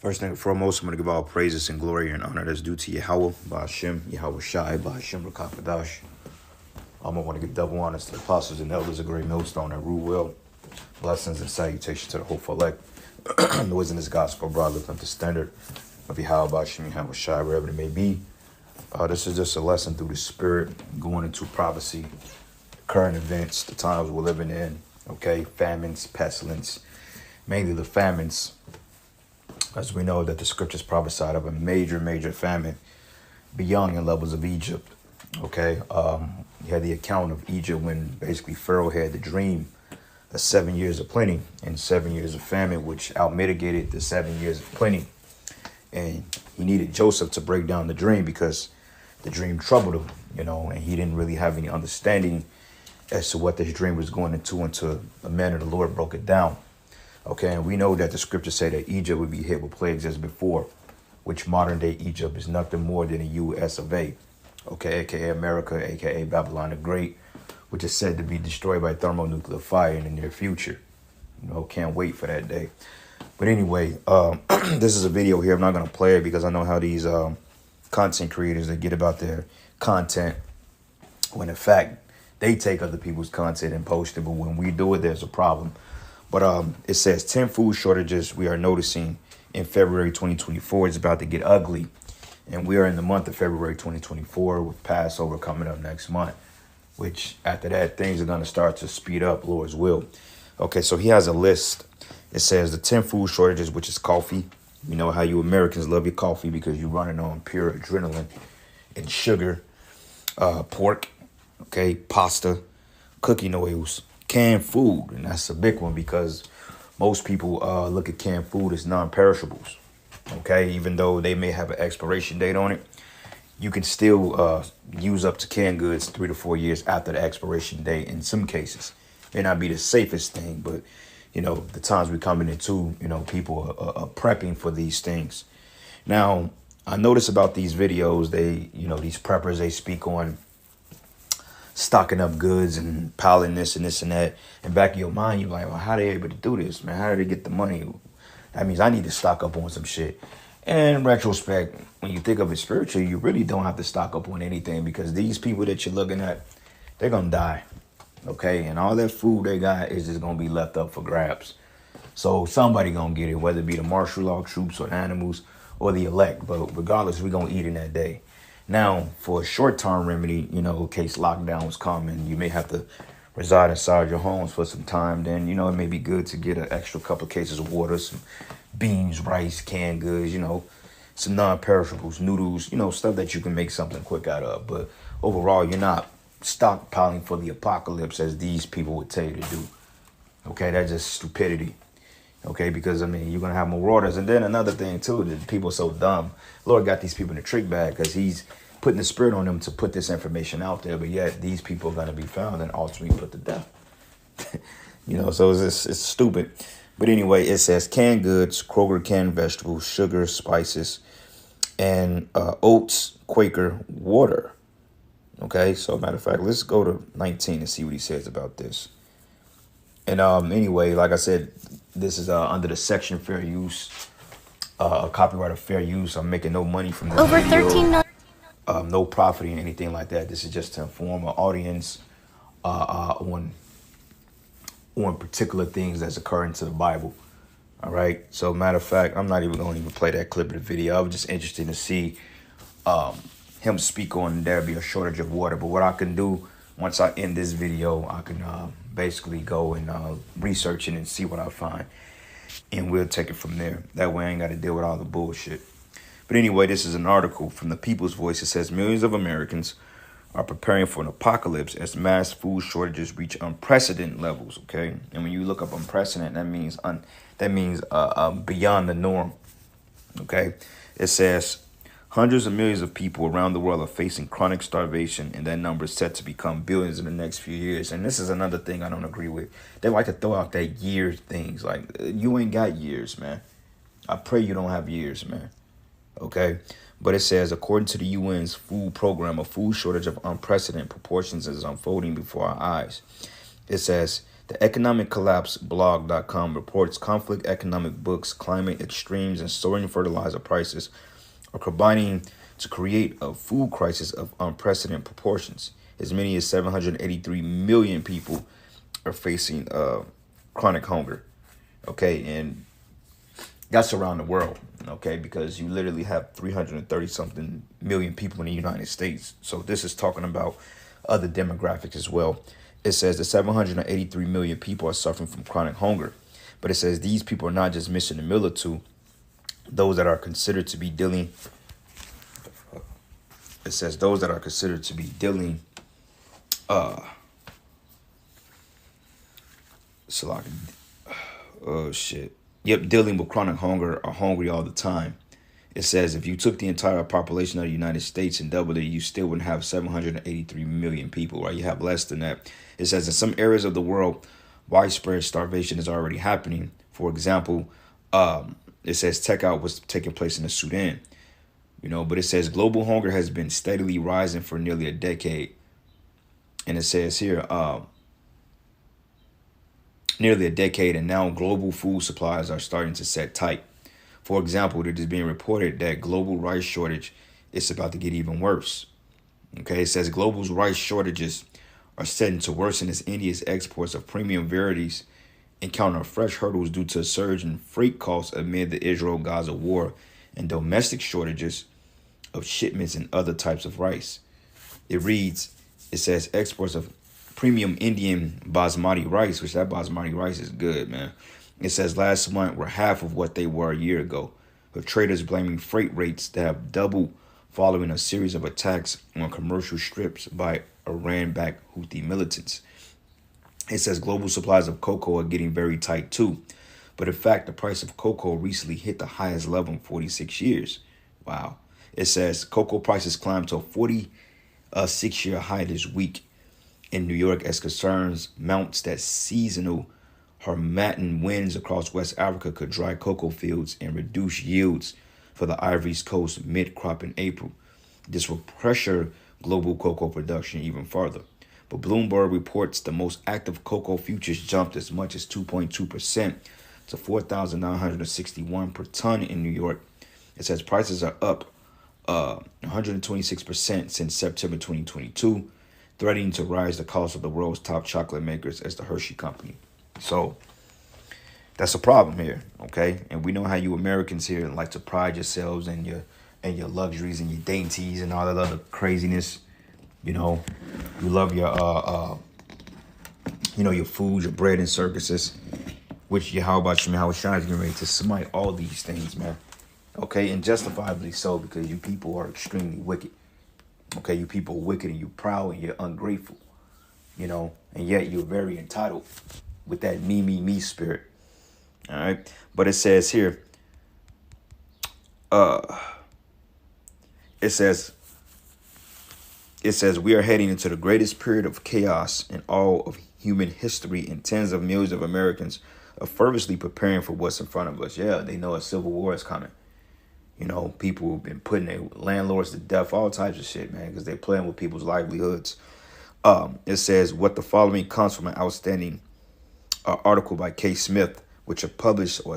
First and foremost, I'm going to give all praises and glory and honor that's due to Yahweh, Ba'ashem, Yahweh Shai, Ba'ashem, Rakafadash. I want to give double honors to the apostles and elders, a great millstone that rule well. Blessings and salutations to the hopeful elect. Noise in this gospel, brother, lift up the standard of Yahweh, Ba'ashem, Yahweh Shai, wherever it may be. This is just a lesson through the spirit, going into prophecy, current events, the times we're living in, okay? Famines, pestilence, mainly the famines. As we know that the scriptures prophesied of a major famine beyond the levels of Egypt. Okay, you had the account of Egypt when basically Pharaoh had the dream of 7 years of plenty and 7 years of famine, which outmitigated the 7 years of plenty. And he needed Joseph to break down the dream because the dream troubled him, and he didn't really have any understanding as to what this dream was going into until the man of the Lord broke it down. Okay, and we know that the scriptures say that Egypt would be hit with plagues as before, which modern day Egypt is nothing more than the US of A. Okay, aka America, aka Babylon the Great, which is said to be destroyed by thermonuclear fire in the near future. Can't wait for that day. But anyway, this is a video here. I'm not going to play it because I know how these content creators, they get about their content when in fact they take other people's content and post it. But when we do it, there's a problem. But it says 10 food shortages we are noticing in February 2024. It's about to get ugly. And we are in the month of February 2024 with Passover coming up next month, which after that, things are going to start to speed up, Lord's will. Okay, so he has a list. It says the 10 food shortages, which is coffee. You know how you Americans love your coffee because you're running on pure adrenaline and sugar, pork, okay, pasta, cooking oils, canned food. And that's a big one because most people look at canned food as non-perishables. Okay, even though they may have an expiration date on it, you can still use up to canned goods 3 to 4 years after the expiration date in some cases. May not be the safest thing, but, the times we're coming into, people are prepping for these things. Now, I notice about these videos, these preppers, they speak on stocking up goods and piling this and this and that. And back in your mind, you're like, well, how are they able to do this, man? How do they get the money? That means I need to stock up on some shit. And in retrospect, when you think of it spiritually, you really don't have to stock up on anything because these people that you're looking at, they're going to die. Okay. And all that food they got is just going to be left up for grabs. So somebody going to get it, whether it be the martial law troops or animals or the elect. But regardless, we're going to eat in that day. Now, for a short-term remedy, in case lockdowns come and you may have to reside inside your homes for some time, then, it may be good to get an extra couple of cases of water, some beans, rice, canned goods, some non-perishables, noodles, stuff that you can make something quick out of. But overall, you're not stockpiling for the apocalypse as these people would tell you to do. Okay, that's just stupidity. Okay, because, you're going to have marauders. And then another thing, too, that people are so dumb. Lord got these people in a trick bag because he's putting the spirit on them to put this information out there. But yet these people are going to be found and ultimately put to death. So it's stupid. But anyway, it says canned goods, Kroger canned vegetables, sugar, spices, and oats, Quaker water. Okay, so matter of fact, let's go to 19 and see what he says about this. And anyway, like I said, this is under the section fair use, copyright of fair use. I'm making no money from this over video. 13 million. No profiting, anything like that. This is just to inform our audience on particular things that's occurring to the Bible. All right. So matter of fact, I'm not even going to even play that clip of the video. I was just interested to see him speak on there be a shortage of water. But what I can do once I end this video, I can basically go and research it and see what I find. And we'll take it from there. That way I ain't got to deal with all the bullshit. But anyway, this is an article from the People's Voice. It says millions of Americans are preparing for an apocalypse as mass food shortages reach unprecedented levels. Okay, and when you look up unprecedented, that means beyond the norm. Okay, it says hundreds of millions of people around the world are facing chronic starvation, and that number is set to become billions in the next few years. And this is another thing I don't agree with. They like to throw out that year things. Like, you ain't got years, man. I pray you don't have years, man. Okay, but it says, according to the UN's food program, a food shortage of unprecedented proportions is unfolding before our eyes. It says The Economic Collapse blog.com reports conflict, economic books, climate extremes, and soaring fertilizer prices are combining to create a food crisis of unprecedented proportions. As many as 783 million people are facing chronic hunger. Okay, and that's around the world. Okay, because you literally have 330 something million people in the United States. So this is talking about other demographics as well. It says that 783 million people are suffering from chronic hunger. But it says these people are not just missing a meal or two. Those that are considered to be dealing. It says those that are considered to be dealing. Oh shit. Yep, dealing with chronic hunger are hungry all the time. It says if you took the entire population of the United States and doubled it, you still wouldn't have 783 million people, right? You have less than that. It says in some areas of the world, widespread starvation is already happening. For example, it says takeout was taking place in the Sudan, but it says global hunger has been steadily rising for nearly a decade. And it says here, nearly a decade, and now global food supplies are starting to set tight. For example, it is being reported that global rice shortage is about to get even worse. Okay, it says global rice shortages are setting to worsen as India's exports of premium varieties encounter fresh hurdles due to a surge in freight costs amid the Israel-Gaza war and domestic shortages of shipments and other types of rice. It says exports of premium Indian basmati rice, which that basmati rice is good, man. It says last month were half of what they were a year ago, with traders blaming freight rates that have doubled following a series of attacks on commercial strips by Iran-backed Houthi militants. It says global supplies of cocoa are getting very tight too, but in fact, the price of cocoa recently hit the highest level in 46 years. Wow. It says cocoa prices climbed to a 6-year high this week in New York as concerns mounts that seasonal Harmattan winds across West Africa could dry cocoa fields and reduce yields for the Ivory Coast mid-crop in April. This will pressure global cocoa production even further. But Bloomberg reports the most active cocoa futures jumped as much as 2.2% to 4,961 per ton in New York. It says prices are up 126% since September 2022, threatening to rise the cost of the world's top chocolate makers as the Hershey Company. So that's a problem here, okay? And we know how you Americans here like to pride yourselves in your luxuries and your dainties and all that other craziness. You love your your food, your bread and circuses, which Yahweh Shai is getting ready to smite all these things, man. Okay, and justifiably so, because you people are extremely wicked. Okay, you people are wicked and you're proud and you're ungrateful, and yet you're very entitled with that me spirit. All right, but it says here, it says we are heading into the greatest period of chaos in all of human history, and tens of millions of Americans are fervently preparing for what's in front of us. Yeah, they know a civil war is coming. People have been putting their landlords to death, all types of shit, man, because they're playing with people's livelihoods. It says what the following comes from an outstanding article by Kay Smith, which a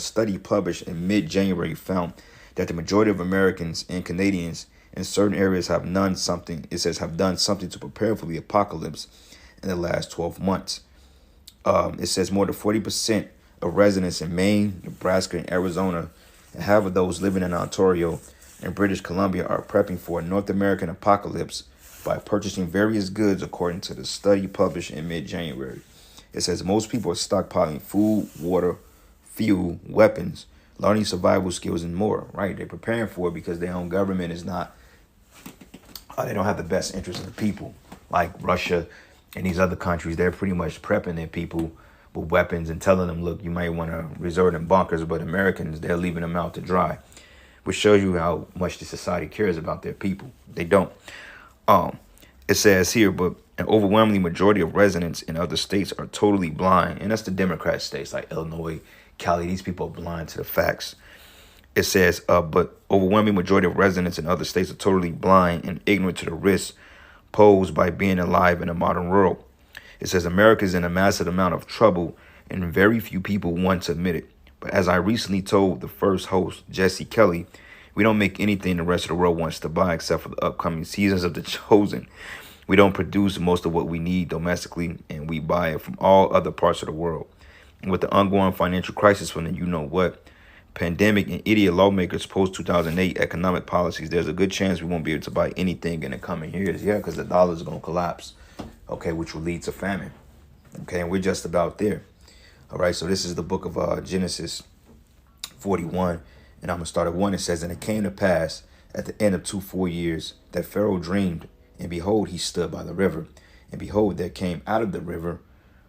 study published in mid-January found that the majority of Americans and Canadians in certain areas have done something to prepare for the apocalypse in the last 12 months. It says more than 40% of residents in Maine, Nebraska, and Arizona, and half of those living in Ontario and British Columbia are prepping for a North American apocalypse by purchasing various goods, according to the study published in mid-January. It says most people are stockpiling food, water, fuel, weapons, learning survival skills, and more, right? They're preparing for it because their own government is not, they don't have the best interest of the people. Like Russia and these other countries, they're pretty much prepping their people with weapons and telling them, look, you might want to resort in bunkers, but Americans, they're leaving them out to dry, which shows you how much the society cares about their people. They don't. It says here, but an overwhelming majority of residents in other states are totally blind. And that's the Democrat states like Illinois, Cali. These people are blind to the facts. It says, but overwhelming majority of residents in other states are totally blind and ignorant to the risks posed by being alive in a modern world. It says America is in a massive amount of trouble and very few people want to admit it. But as I recently told the first host, Jesse Kelly, we don't make anything the rest of the world wants to buy except for the upcoming seasons of The Chosen. We don't produce most of what we need domestically, and we buy it from all other parts of the world. And with the ongoing financial crisis from the you-know-what, pandemic, and idiot lawmakers post-2008 economic policies, there's a good chance we won't be able to buy anything in the coming years. Yeah, because the dollar is going to collapse, okay, which will lead to famine. Okay, and we're just about there. All right, so this is the book of Genesis 41, and I'm going to start at 1. It says, and it came to pass at the end of 2 full years that Pharaoh dreamed, and behold, he stood by the river. And behold, there came out of the river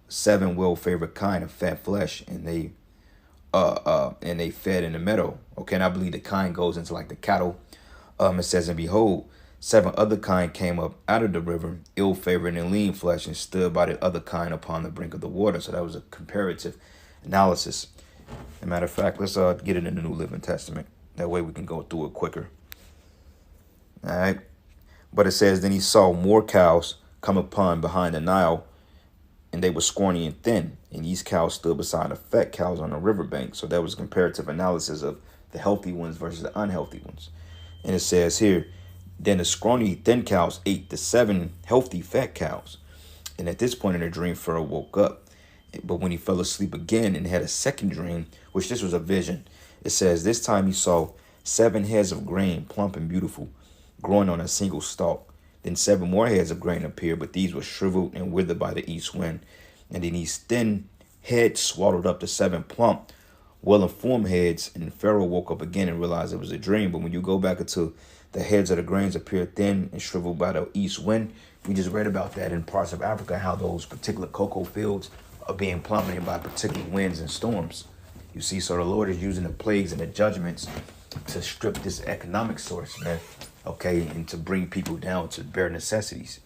7 well-favored kind of fat flesh, and they fed in the meadow. Okay, and I believe the kind goes into like the cattle. It says, and behold, 7 other kind came up out of the river, ill-favored and lean flesh, and stood by the other kind upon the brink of the water. So that was a comparative analysis. As a matter of fact, let's get it in the New Living Testament. That way we can go through it quicker. All right. But it says, then he saw more cows come upon behind the Nile, and they were scrawny and thin. And these cows stood beside the fat cows on the riverbank. So that was comparative analysis of the healthy ones versus the unhealthy ones. And it says here, then the scrawny thin cows ate the 7 healthy fat cows. And at this point in the dream, Pharaoh woke up. But when he fell asleep again and had a second dream, which this was a vision, it says, this time he saw 7 heads of grain, plump and beautiful, growing on a single stalk. Then 7 more heads of grain appeared, but these were shriveled and withered by the east wind. And then these thin heads swallowed up the 7 plump, well-informed heads. And Pharaoh woke up again and realized it was a dream. But when you go back into the heads of the grains appeared thin and shriveled by the east wind, we just read about that in parts of Africa, how those particular cocoa fields are being plummeted by particular winds and storms. You see, so the Lord is using the plagues and the judgments to strip this economic source, man. Okay, and to bring people down to bare necessities,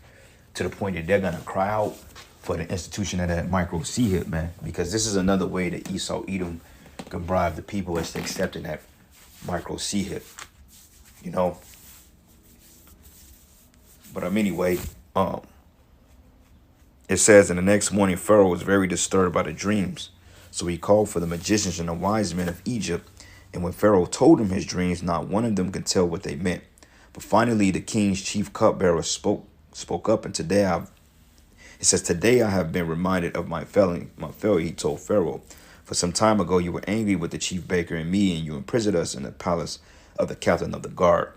to the point that they're gonna cry out for the institution of that micro C hip, man. Because this is another way that Esau Edom can bribe the people as to accepting that micro C hip, you know. But anyway, it says, in the next morning Pharaoh was very disturbed by the dreams, so he called for the magicians and the wise men of Egypt. And when Pharaoh told him his dreams, not one of them could tell what they meant. But finally, the king's chief cupbearer spoke up, and today I have been reminded of my failure. He told Pharaoh, for some time ago you were angry with the chief baker and me, and you imprisoned us in the palace of the captain of the guard.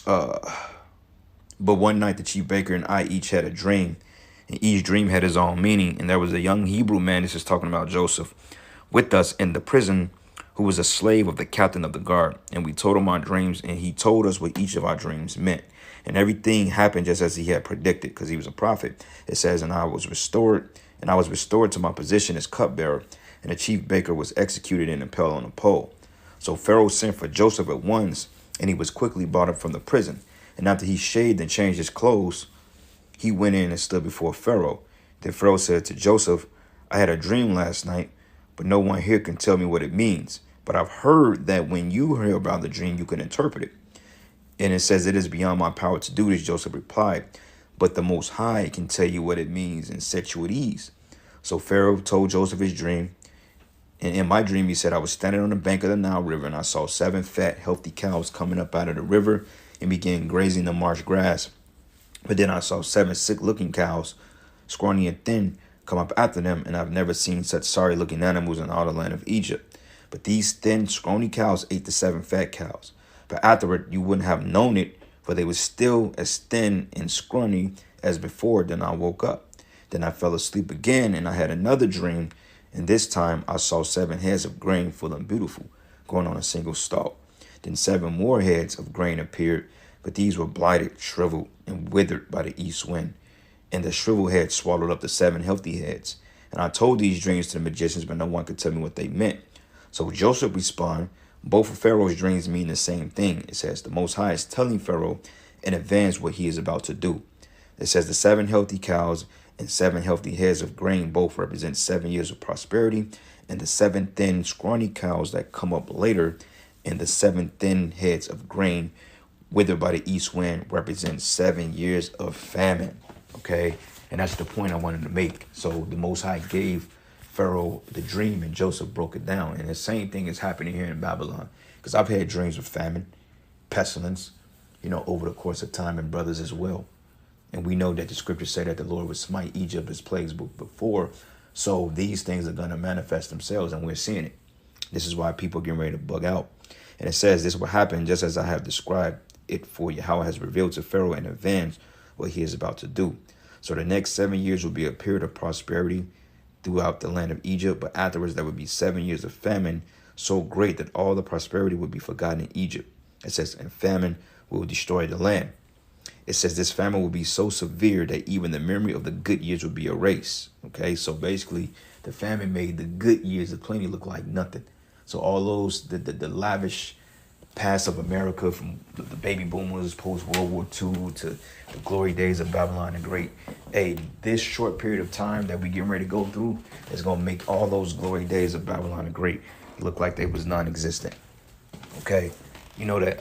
But one night the chief baker and I each had a dream, and each dream had his own meaning. And there was a young Hebrew man, this is talking about Joseph, with us in the prison, who was a slave of the captain of the guard. And we told him our dreams, and he told us what each of our dreams meant. And everything happened just as he had predicted, because he was a prophet. It says, and I was restored to my position as cupbearer, and the chief baker was executed and impaled on a pole. So Pharaoh sent for Joseph at once, and he was quickly brought up from the prison. And after he shaved and changed his clothes, he went in and stood before Pharaoh. Then Pharaoh said to Joseph, I had a dream last night, but no one here can tell me what it means. But I've heard that when you hear about the dream, you can interpret it. And it says, it is beyond my power to do this, Joseph replied. But the Most High can tell you what it means and set you at ease. So Pharaoh told Joseph his dream. And in my dream, he said, I was standing on the bank of the Nile River, and I saw 7 fat, healthy cows coming up out of the river and began grazing the marsh grass. But then I saw 7 sick-looking cows, scrawny and thin, come up after them, and I've never seen such sorry-looking animals in all the land of Egypt. But these thin, scrawny cows ate the 7 fat cows. But afterward, you wouldn't have known it, for they were still as thin and scrawny as before. Then I woke up. Then I fell asleep again, and I had another dream, and this time I saw 7 heads of grain full and beautiful, growing on a single stalk. Then 7 more heads of grain appeared, but these were blighted, shriveled, and withered by the east wind. And the shriveled heads swallowed up the 7 healthy heads. And I told these dreams to the magicians, but no one could tell me what they meant. So Joseph responded, both of Pharaoh's dreams mean the same thing. It says, the Most High is telling Pharaoh in advance what he is about to do. It says, the 7 healthy cows and 7 healthy heads of grain both represent 7 years of prosperity, and the 7 thin, scrawny cows that come up later, and the 7 thin heads of grain withered by the east wind represents 7 years of famine. Okay, and that's the point I wanted to make. So the Most High gave Pharaoh the dream, and Joseph broke it down. And the same thing is happening here in Babylon, because I've had dreams of famine, pestilence, over the course of time, and brothers as well. And we know that the scriptures say that the Lord would smite Egypt as plagues before. So these things are going to manifest themselves, and we're seeing it. This is why people are getting ready to bug out. And it says this will happen just as I have described it for you, how it has revealed to Pharaoh in advance what he is about to do. So the next 7 years will be a period of prosperity throughout the land of Egypt, but afterwards there would be 7 years of famine so great that all the prosperity would be forgotten in Egypt. It says, and famine will destroy the land. It says this famine will be so severe that even the memory of the good years will be erased. Okay, so basically the famine made the good years of plenty look like nothing. So all those, the lavish past of America, from the baby boomers post World War II to the glory days of Babylon the Great. Hey, this short period of time that we getting ready to go through is going to make all those glory days of Babylon the Great look like they was non-existent. Okay, you know that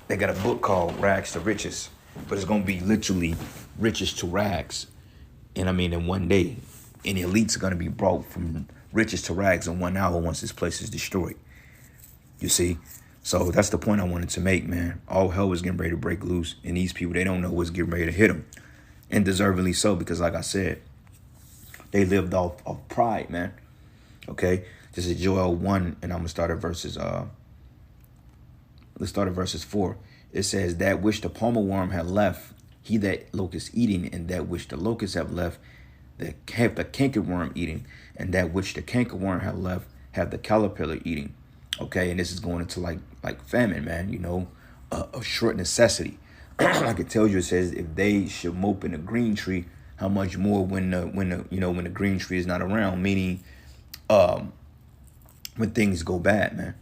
they got a book called Rags to Riches, but it's going to be literally riches to rags. And I mean, in one day, and the elites are going to be brought from riches to rags in 1 hour once this place is destroyed. You see? So that's the point I wanted to make, man. All hell is getting ready to break loose. And these people, they don't know what's getting ready to hit them. And deservedly so, because like I said, they lived off of pride, man. Okay? This is Joel 1, and I'm going to start at verses, let's start at verses 4. It says, that which the palmer worm had left, he that locust eating, and that which the locusts have left, have the cankerworm eating, and that which the cankerworm have left, have the caterpillar eating. Okay, and this is going into like famine, man, a short necessity. Like it tells you, it says, if they should mope in a green tree, how much more when the green tree is not around, meaning when things go bad, man.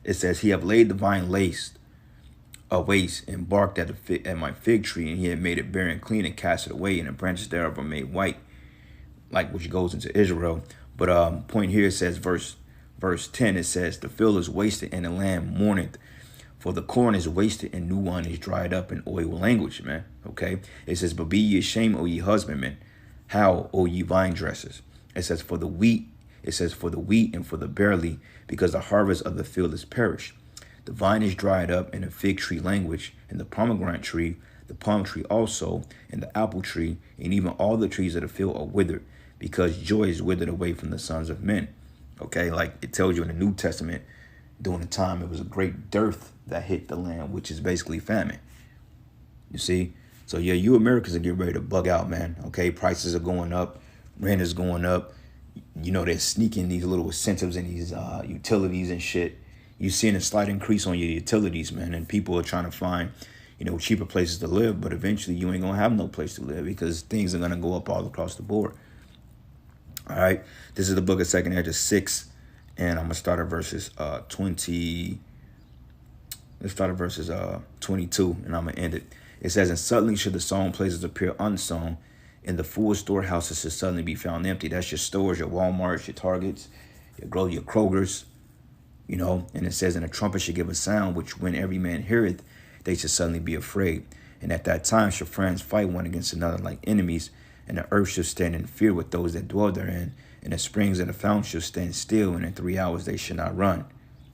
It says, he have laid the vine waste and barked at my fig tree, and he had made it bare and clean and cast it away, and the branches thereof are made white, like which goes into Israel. But point here, it says verse 10, it says, the field is wasted and the land mourneth, for the corn is wasted and new wine is dried up in oil language, man. Okay. It says, but be ye ashamed, O ye husbandmen, how, O ye vine dressers. It says, for the wheat and for the barley, because the harvest of the field is perished. The vine is dried up in the fig tree language, and the pomegranate tree, the palm tree also, and the apple tree, and even all the trees of the field are withered, because joy is withered away from the sons of men. Okay, like it tells you in the New Testament, during the time it was a great dearth that hit the land, which is basically famine. You see? So yeah, you Americans are getting ready to bug out, man. Okay, prices are going up, rent is going up. They're sneaking these little incentives in these utilities and shit. You're seeing a slight increase on your utilities, man, and people are trying to find, cheaper places to live, but eventually you ain't gonna have no place to live because things are gonna go up all across the board. All right, this is the book of 2 Ezra 6, and I'm gonna start at verses 20. Let's start at verses 22, and I'm gonna end it. It says, and suddenly should the sown places appear unsown, and the full storehouses should suddenly be found empty. That's your stores, your Walmarts, your Targets, your Krogers, And it says, and a trumpet should give a sound, which when every man heareth, they should suddenly be afraid. And at that time shall friends fight one against another like enemies, and the earth shall stand in fear with those that dwell therein, and the springs and the fountains shall stand still, and in 3 hours they shall not run.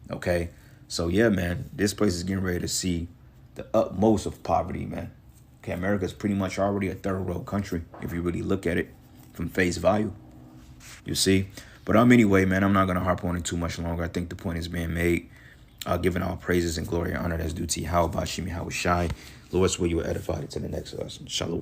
Okay, so yeah, man, this place is getting ready to see the utmost of poverty, man. Okay, America is pretty much already a third world country if you really look at it from face value. You see, but anyway, man, I'm not gonna harp on it too much longer. I think the point is being made. Giving all praises and glory and honor that's due to Yahweh, Bashim, Yahweh Shai. Lord's will you are edified to the next lesson. Shalom.